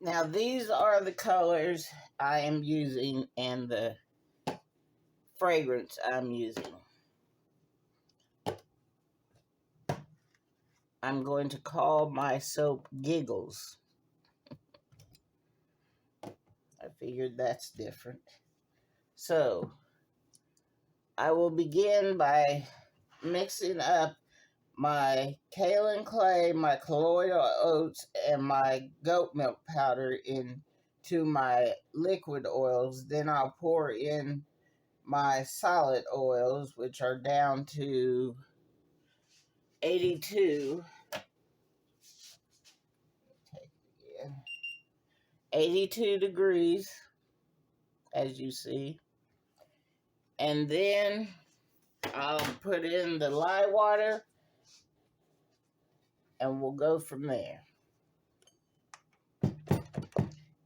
Now these are the colors I am using and the fragrance I'm using. I'm going to call my soap Giggles. I figured that's different. So, I will begin by mixing up my kaolin clay, my colloidal oats, and my goat milk powder into my liquid oils. Then I'll pour in my solid oils, which are down to 82. 82 degrees, as you see. And then I'll put in the lye water and we'll go from there.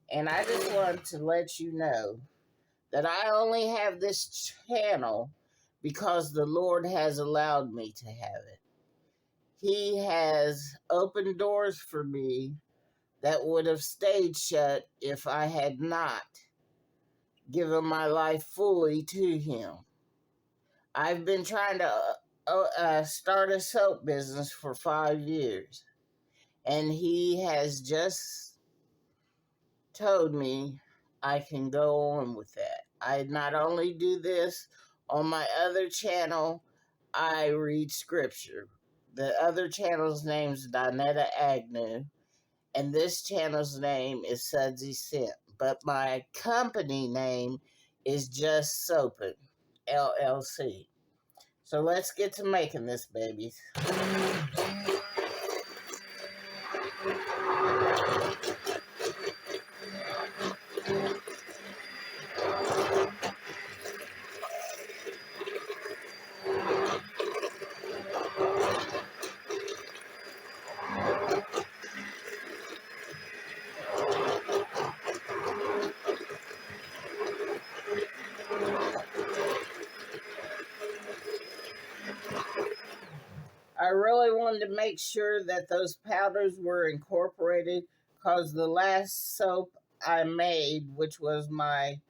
And I just want to let you know that I only have this channel because the Lord has allowed me to have it. He has opened doors for me that would have stayed shut if I had not given my life fully to Him. I've been trying to start a soap business for 5 years, and He has just told me I can go on with that. I not only do this on my other channel, I read scripture. The other channel's name is Donetta Agnew, and this channel's name is Sudsy Scent. But my company name is Just Soapin', LLC. So let's get to making this, babies. I really wanted to make sure that those powders were incorporated because the last soap I made, which was my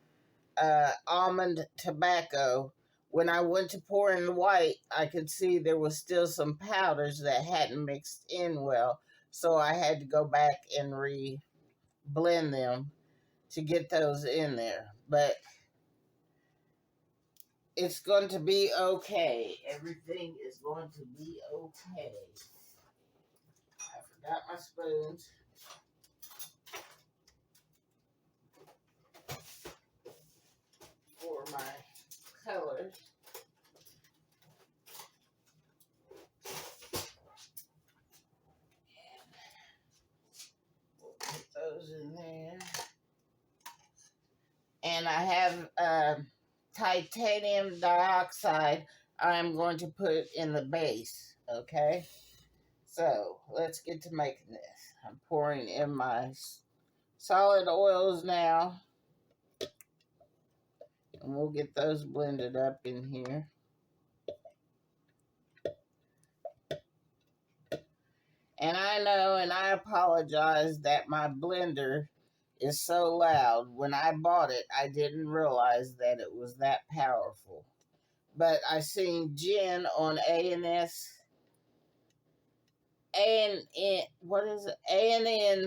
almond tobacco, when I went to pour in the white, I could see there was still some powders that hadn't mixed in well. So I had to go back and blend them to get those in there. But it's going to be okay. Everything is going to be okay. I forgot my spoons. For my colors. And we'll put those in there. And I have titanium dioxide I'm going to put in the base, okay? So, let's get to making this. I'm pouring in my solid oils now. And we'll get those blended up in here. And I know, and I apologize that my blender is so loud. When I bought it, I didn't realize that it was that powerful. But I seen Jen on A&N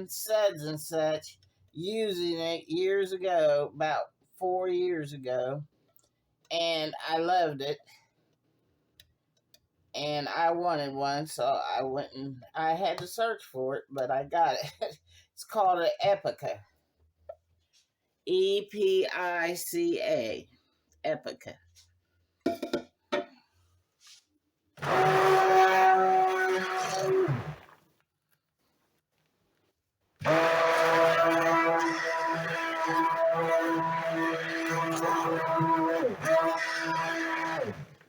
Suds and Such using it years ago, about 4 years ago, and I loved it. And I wanted one, so I went and I had to search for it, but I got it. It's called an Epica. E-P-I-C-A. Epica.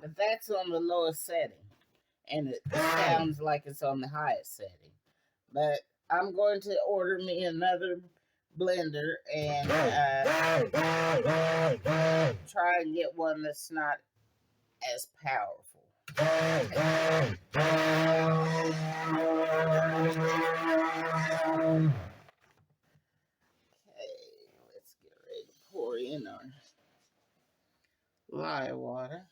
But that's on the lowest setting. And it sounds like it's on the highest setting. But I'm going to order me another blender and try and get one that's not as powerful. in our lye water.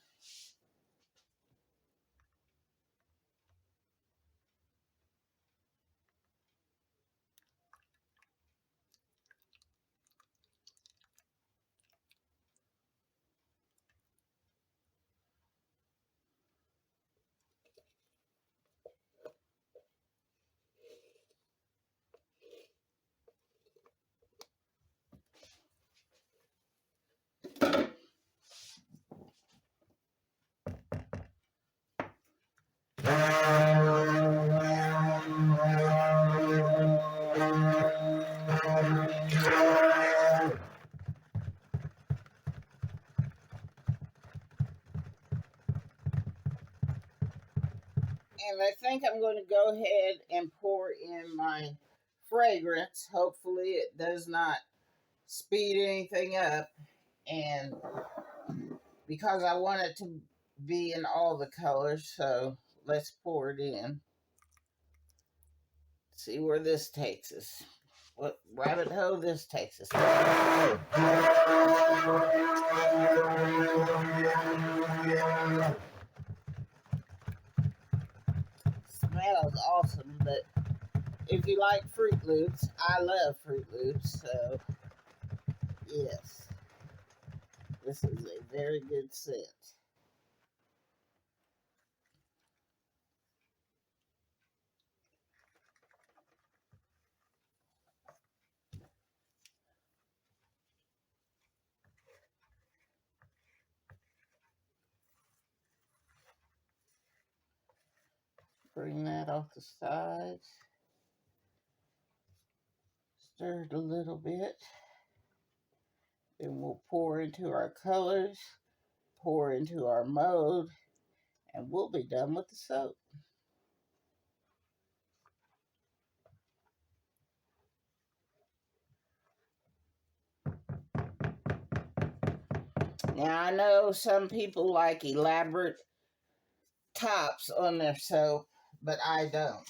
And I think I'm going to go ahead and pour in my fragrance. Hopefully it does not speed anything up. And because I want it to be in all the colors, so let's pour it in. See where this takes us. What rabbit hole this takes us. Smells awesome, but if you like Fruitloops, I love Fruitloops, so yes, this is a very good scent. Bring that off the sides. Stir it a little bit. Then we'll pour into our colors, pour into our mold, and we'll be done with the soap. Now, I know some people like elaborate tops on their soap, but I don't.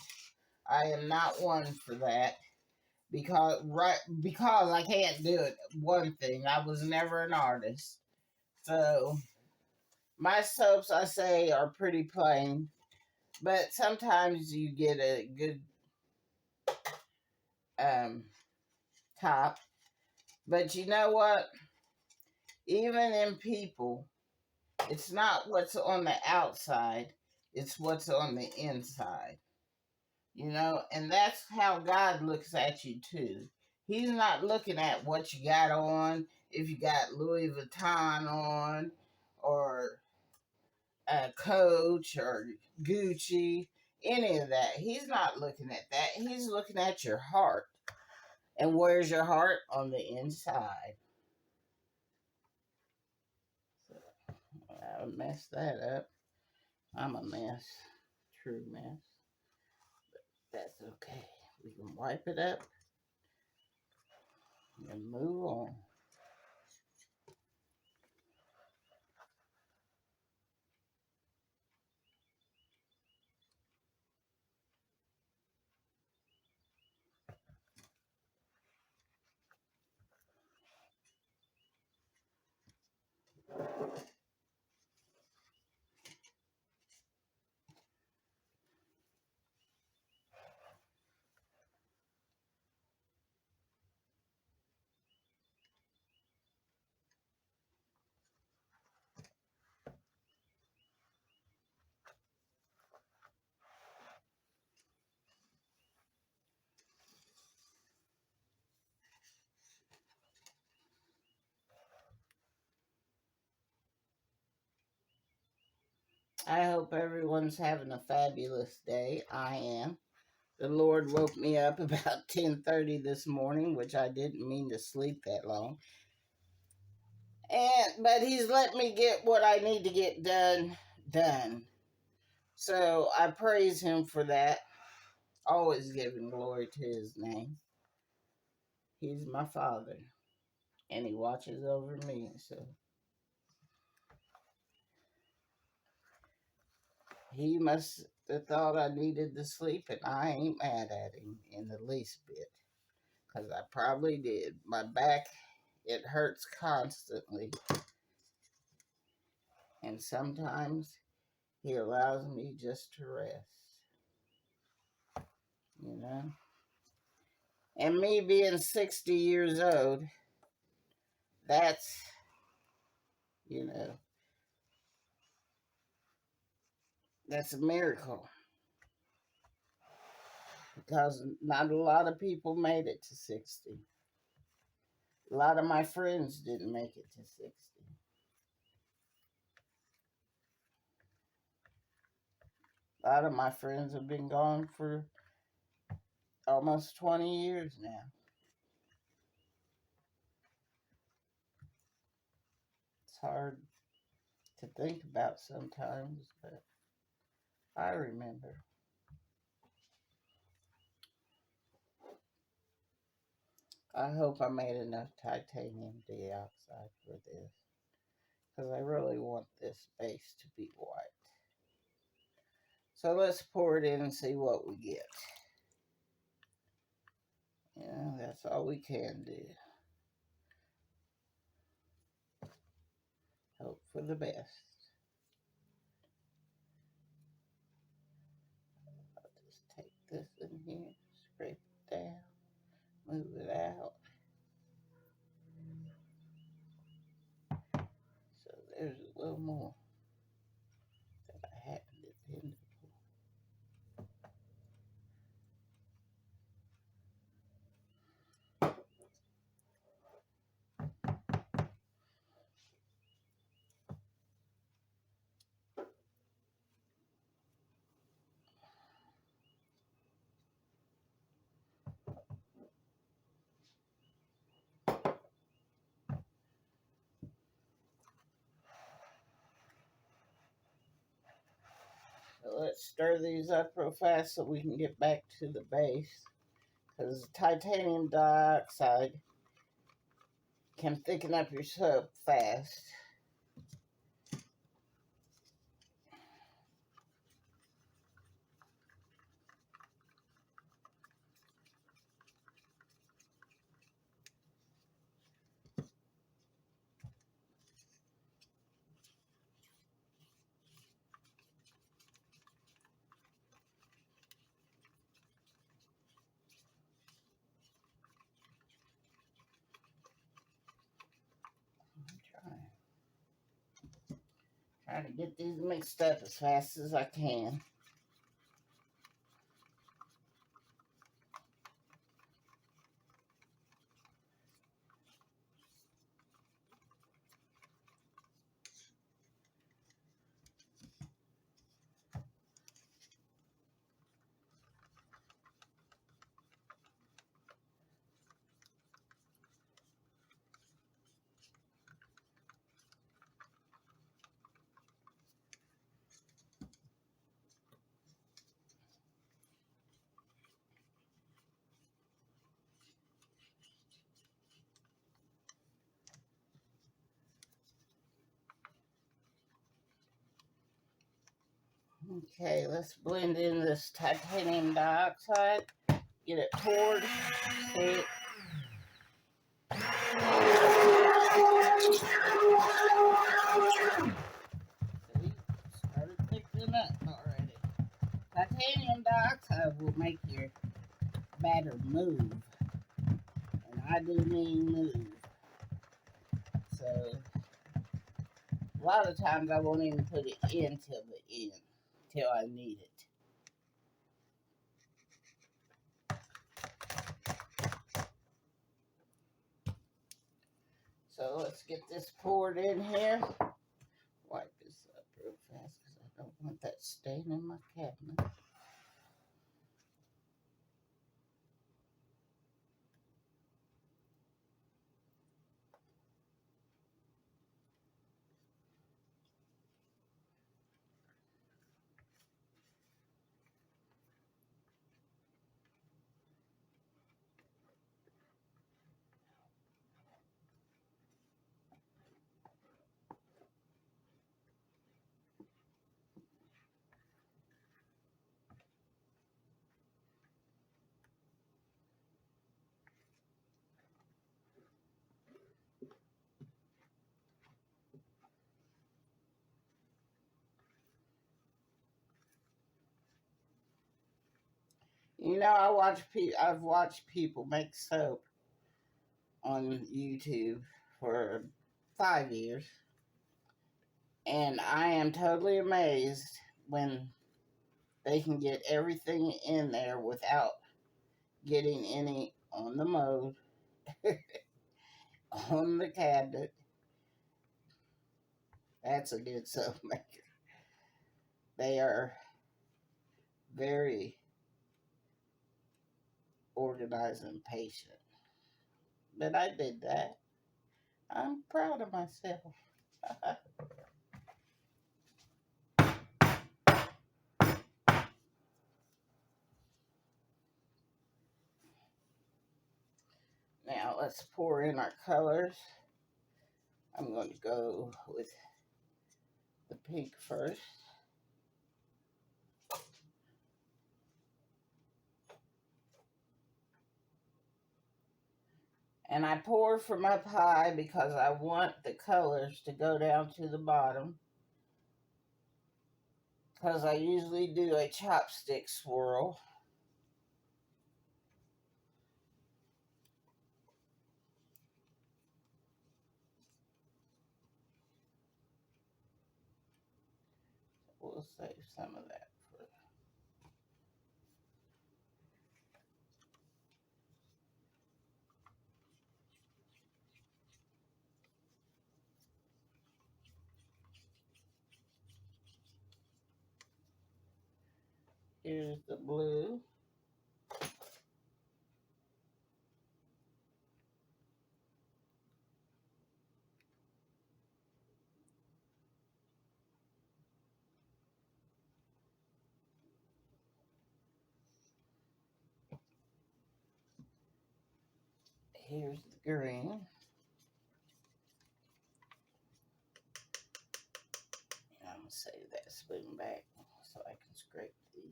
I am not one for that because I can't do it. One thing, I was never an artist. So my soaps, I say, are pretty plain, but sometimes you get a good um, top. But you know what? Even in people, it's not what's on the outside, it's what's on the inside. And that's how God looks at you too. He's not looking at what you got on, if you got Louis Vuitton on, or Coach, or Gucci, any of that. He's not looking at that. He's looking at your heart. And where's your heart? On the inside. So, I messed that up. I'm a mess. True mess. That's okay. We can wipe it up and move on. I hope everyone's having a fabulous day. I am. The Lord woke me up about 10:30 this morning, which I didn't mean to sleep that long. But he's let me get what I need to get done. So I praise him for that. Always giving glory to his name. He's my father, and he watches over me. So he must have thought I needed to sleep, and I ain't mad at him in the least bit, because I probably did. My back it hurts constantly. And sometimes he allows me just to rest, you know. And me being 60 years old, that's, you know, that's a miracle. Because not a lot of people made it to 60. A lot of my friends didn't make it to 60. A lot of my friends have been gone for almost 20 years now. It's hard to think about sometimes, but I remember. I hope I made enough titanium dioxide for this, because I really want this base to be white. So let's pour it in and see what we get. Yeah, that's all we can do. Hope for the best. I'll just take this in here, scrape it down, move it out. So there's a little more that I hadn't intended. So let's stir these up real fast so we can get back to the base. Because titanium dioxide can thicken up your soap fast. Trying to get these mixed up as fast as I can. Okay, let's blend in this titanium dioxide. Get it poured. See? See? Started thickening up already. Titanium dioxide will make your batter move. And I do mean move. So, a lot of times I won't even put it in till the end, till I need it. So let's get this poured in here. Wipe this up real fast because I don't want that stain in my cabinet. I've watched people make soap on YouTube for 5 years, and I am totally amazed when they can get everything in there without getting any on the mold, on the cabinet. That's a good soap maker. They are very organized and patient. But I did that. I'm proud of myself. Now let's pour in our colors. I'm going to go with the pink first. And I pour from up high because I want the colors to go down to the bottom. Because I usually do a chopstick swirl. We'll save some of that for. Here's the blue. Here's the green. I'm going to save that spoon back so I can scrape these.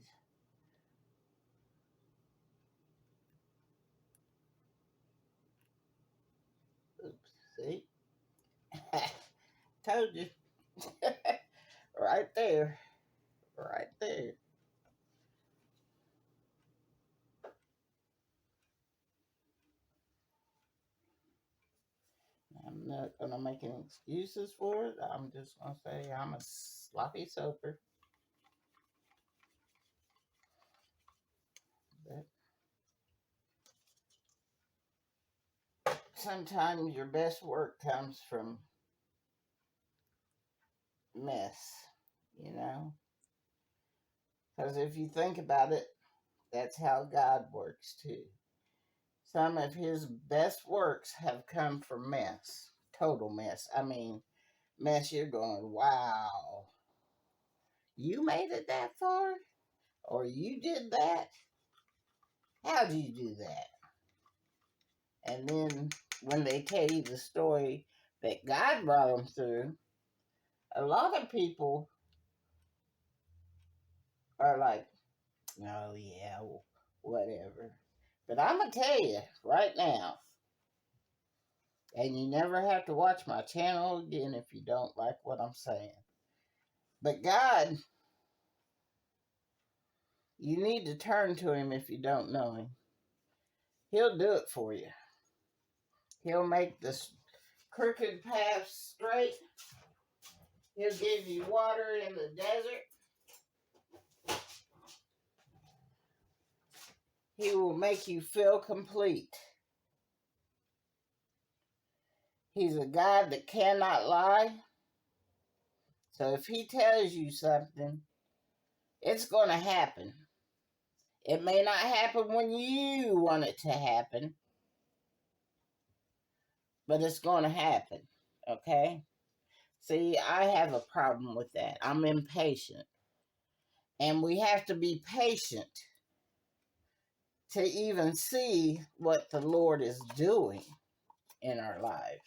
Oops, see? Told you. Right there. Right there. I'm not going to make any excuses for it. I'm just going to say I'm a sloppy soaper. But sometimes your best work comes from mess, you know? Because if you think about it, that's how God works too. Some of his best works have come from mess. Total mess. I mean, mess you're going, wow, you made it that far? Or you did that? How'd you do that? And then when they tell you the story that God brought them through, a lot of people are like, oh yeah, whatever. But I'm going to tell you right now, and you never have to watch my channel again if you don't like what I'm saying. But God, you need to turn to him if you don't know him. He'll do it for you. He'll make the crooked path straight. He'll give you water in the desert. He will make you feel complete. He's a God that cannot lie. So if he tells you something, it's going to happen. It may not happen when you want it to happen, but it's going to happen. Okay? See, I have a problem with that. I'm impatient. And we have to be patient to even see what the Lord is doing in our life.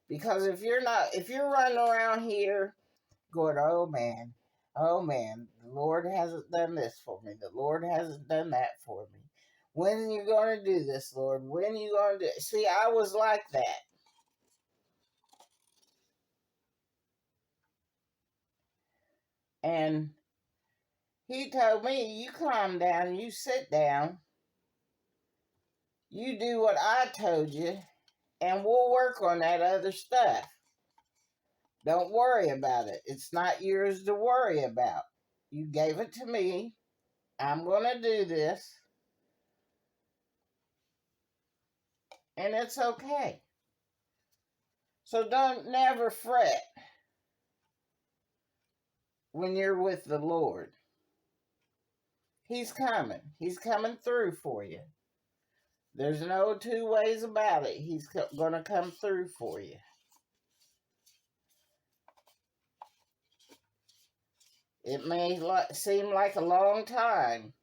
Because if you're running around here going, oh man, the Lord hasn't done this for me. The Lord hasn't done that for me. When are you going to do this, Lord? When are you going to do it? See, I was like that. And He told me, you calm down, you sit down, you do what I told you, and we'll work on that other stuff. Don't worry about it. It's not yours to worry about. You gave it to me. I'm going to do this, and it's okay. So don't never fret when you're with the Lord. He's coming. He's coming through for you. There's no two ways about it. He's going to come through for you. It may seem like a long time.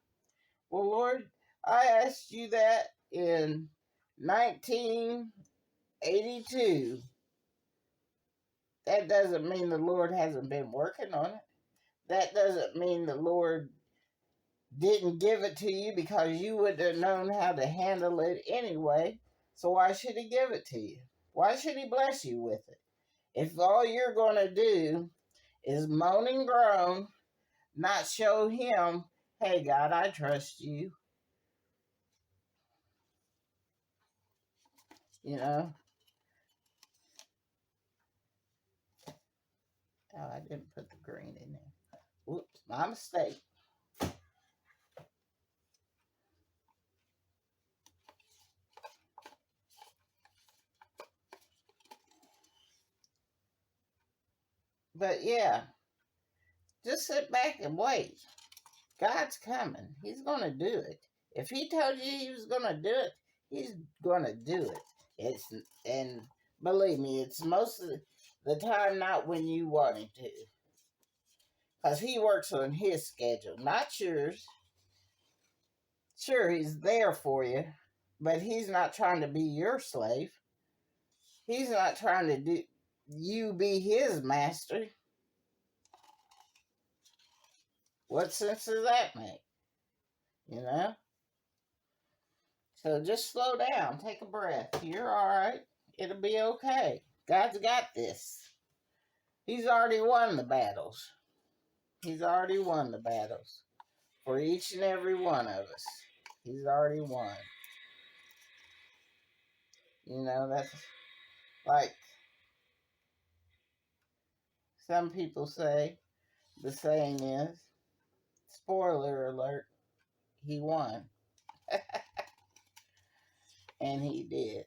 Well, Lord, I asked you that in 1982. That doesn't mean the Lord hasn't been working on it. That doesn't mean the Lord didn't give it to you because you would have known how to handle it anyway. So why should he give it to you? Why should he bless you with it? If all you're going to do is moan and groan, not show him, hey, God, I trust you. You know? Oh, I didn't put the green in there. Whoops, my mistake. But yeah, just sit back and wait. God's coming. He's going to do it. If he told you he was going to do it, he's going to do it. And believe me, it's most of the time not when you want him to. Because he works on his schedule, not yours. Sure, he's there for you, but he's not trying to be your slave. He's not trying to do you be his master. What sense does that make? You know? So just slow down. Take a breath. You're all right. It'll be okay. God's got this. He's already won the battles. He's already won the battles for each and every one of us. He's already won. You know, that's like some people say, the saying is, spoiler alert, he won. And he did.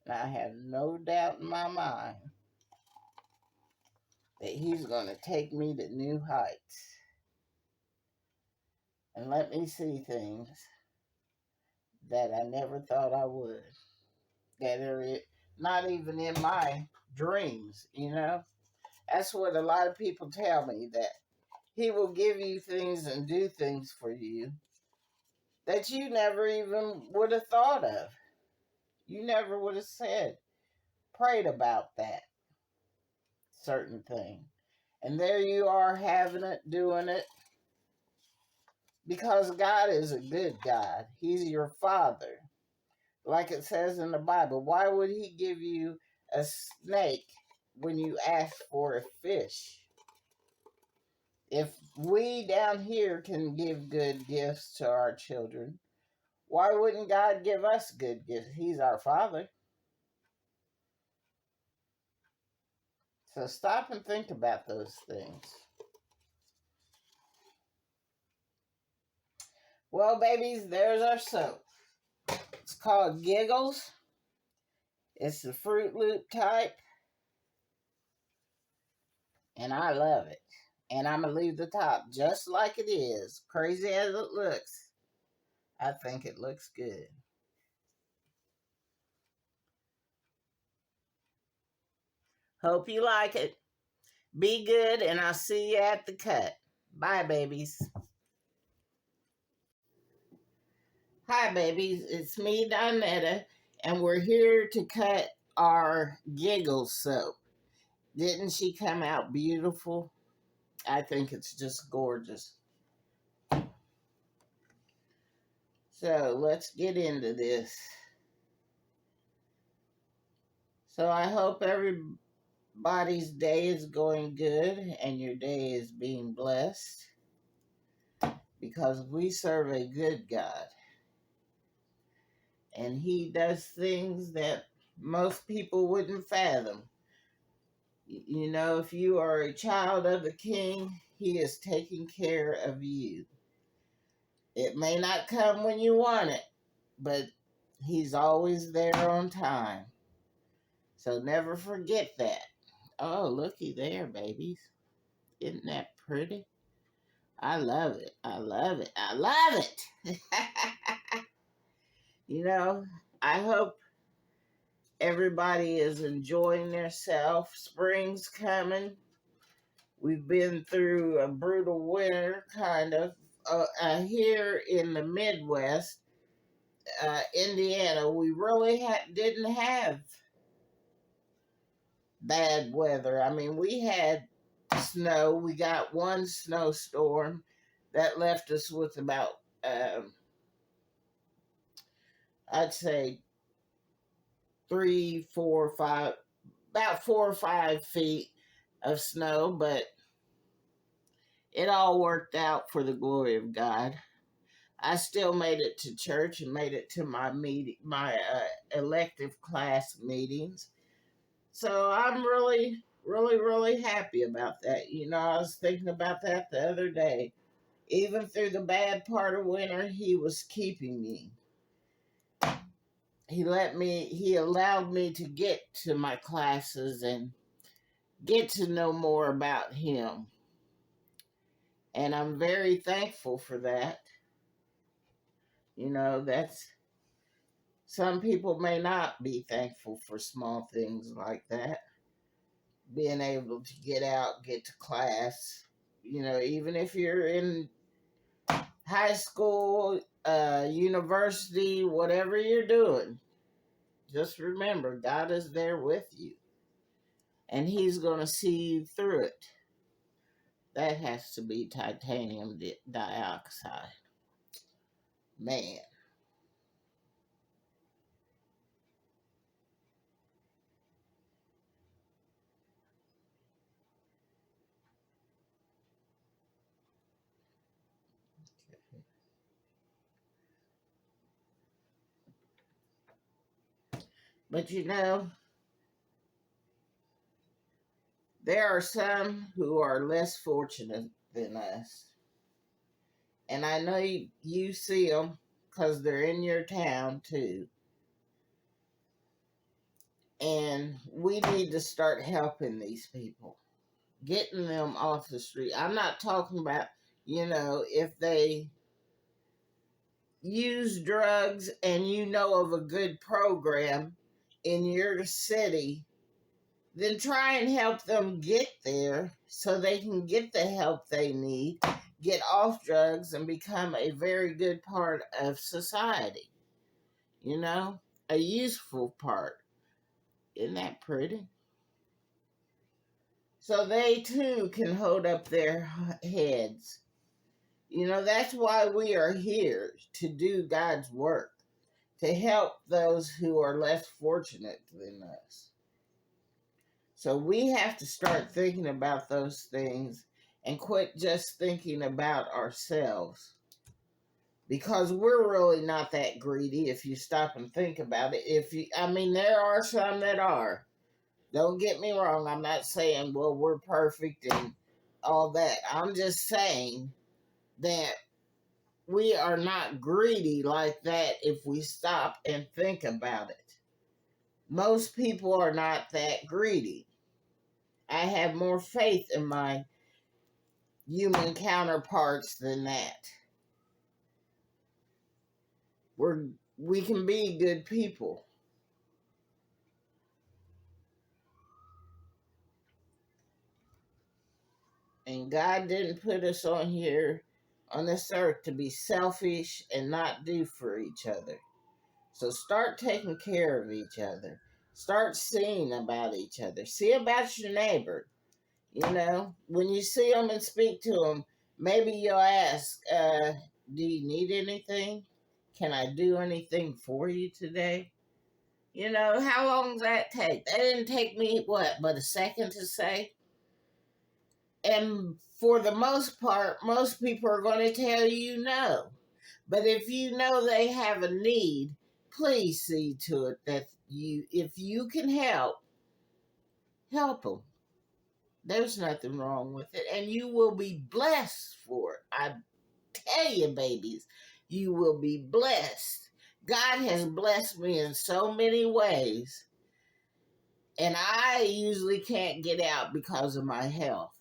And I have no doubt in my mind that he's going to take me to new heights and let me see things that I never thought I would. That are not even in my dreams, you know? That's what a lot of people tell me, that he will give you things and do things for you that you never even would have thought of. You never would have said, prayed about that certain thing. And there you are having it, doing it. Because God is a good God. He's your Father. Like it says in the Bible, why would he give you a snake when you ask for a fish? If we down here can give good gifts to our children, why wouldn't God give us good gifts? He's our Father. So stop and think about those things. Well, babies, there's our soap. It's called Giggles. It's the Fruit Loop type. And I love it. And I'm going to leave the top just like it is. Crazy as it looks. I think it looks good. Hope you like it. Be good, and I'll see you at the cut. Bye, babies. Hi, babies. It's me, Donetta, and we're here to cut our Giggles soap. Didn't she come out beautiful? I think it's just gorgeous. So let's get into this. So I hope everybody's day is going good and your day is being blessed. because we serve a good God. And he does things that most people wouldn't fathom. You know, if you are a child of the King, he is taking care of you. It may not come when you want it, but he's always there on time. So never forget that. Oh, looky there, babies. Isn't that pretty? I love it. I love it. I love it. You know, I hope everybody is enjoying themselves. Spring's coming. We've been through a brutal winter, kind of. Here in the Midwest, Indiana, we really didn't have bad weather. I mean, we had snow. We got one snowstorm that left us with about, I'd say, 3, 4, 5, about 4 or 5 feet of snow, but it all worked out for the glory of God. I still made it to church and made it to my elective class meetings. So I'm really, really, really happy about that. You know, I was thinking about that the other day. Even through the bad part of winter, he was keeping me. He allowed me to get to my classes and get to know more about him. And I'm very thankful for that. You know, some people may not be thankful for small things like that. Being able to get out, get to class, you know, even if you're in high school, university, whatever you're doing, just remember God is there with you and he's going to see you through it. That has to be titanium dioxide. Man. But you know, there are some who are less fortunate than us. And I know you see them because they're in your town too. And we need to start helping these people, getting them off the street. I'm not talking about, you know, if they use drugs and you know of a good program in your city, then try and help them get there so they can get the help they need, get off drugs, and become a very good part of society. You know, a useful part. Isn't that pretty? So they too can hold up their heads. You know, that's why we are here, to do God's work, to help those who are less fortunate than us. So we have to start thinking about those things and quit just thinking about ourselves. Because we're really not that greedy if you stop and think about it. I mean, there are some that are. Don't get me wrong. I'm not saying, well, we're perfect and all that. I'm just saying that we are not greedy like that if we stop and think about it. Most people are not that greedy. I have more faith in my human counterparts than that. We can be good people. And God didn't put us on here on this earth to be selfish and not do for each other. So start taking care of each other. Start seeing about each other. See about your neighbor. You know, when you see them and speak to them, maybe you'll ask, do you need anything? Can I do anything for you today? You know, how long does that take? That didn't take me, what, but a second to say? And for the most part, most people are going to tell you no. But if you know they have a need, please see to it that if you can help them. There's nothing wrong with it. And you will be blessed for it. I tell you, babies, you will be blessed. God has blessed me in so many ways. And I usually can't get out because of my health.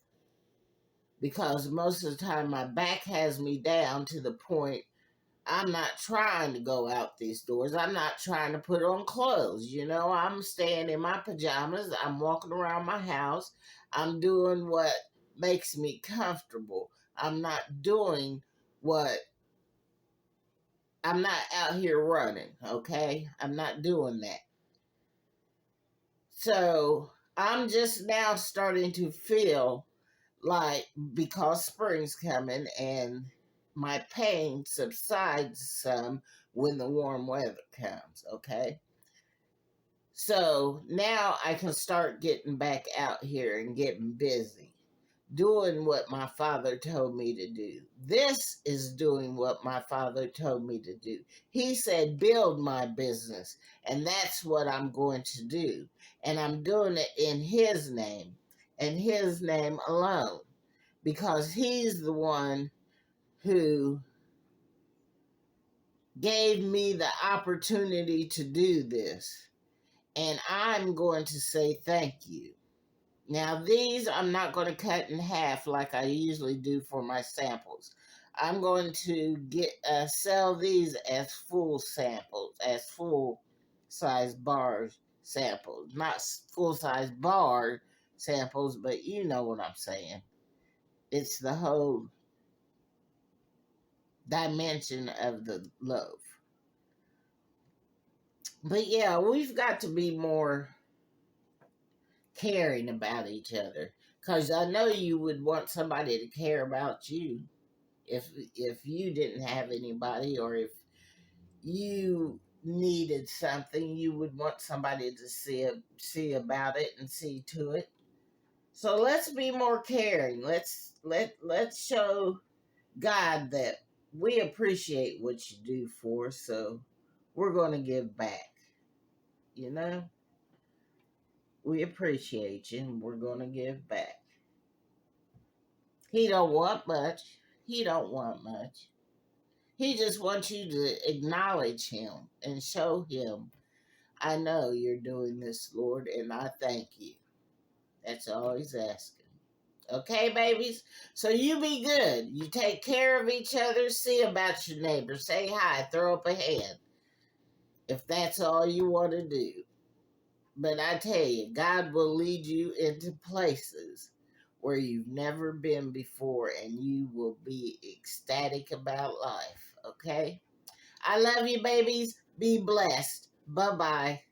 Because most of the time my back has me down to the point I'm not trying to go out these doors. I'm not trying to put on clothes. I'm staying in my pajamas. I'm walking around my house. I'm doing what makes me comfortable. I'm not doing what I'm not out here running, okay? I'm not doing that. So I'm just now starting to feel like, because spring's coming and my pain subsides some when the warm weather comes, okay? So now I can start getting back out here and getting busy, doing what my father told me to do. This is doing what my father told me to do. He said, build my business, and that's what I'm going to do. And I'm doing it in his name and his name alone, because he's the one who gave me the opportunity to do this. And I'm going to say thank you. Now, these I'm not going to cut in half like I usually do for my samples. I'm going to sell these as full samples, as full size bar samples. Not full size bar samples, but you know what I'm saying. It's the whole dimension of the loaf. But yeah, we've got to be more caring about each other, because I know you would want somebody to care about you if you didn't have anybody, or if you needed something, you would want somebody to see about it and see to it. So let's be more caring. Let's show God that we appreciate what you do for us, so we're going to give back. You know, we appreciate you, and we're going to give back. He don't want much. He don't want much. He just wants you to acknowledge him and show him, I know you're doing this, Lord, and I thank you. That's all he's asking. Okay, babies? So you be good. You take care of each other. See about your neighbor. Say hi. Throw up a hand. If that's all you want to do. But I tell you, God will lead you into places where you've never been before, and you will be ecstatic about life. Okay? I love you, babies. Be blessed. Bye-bye.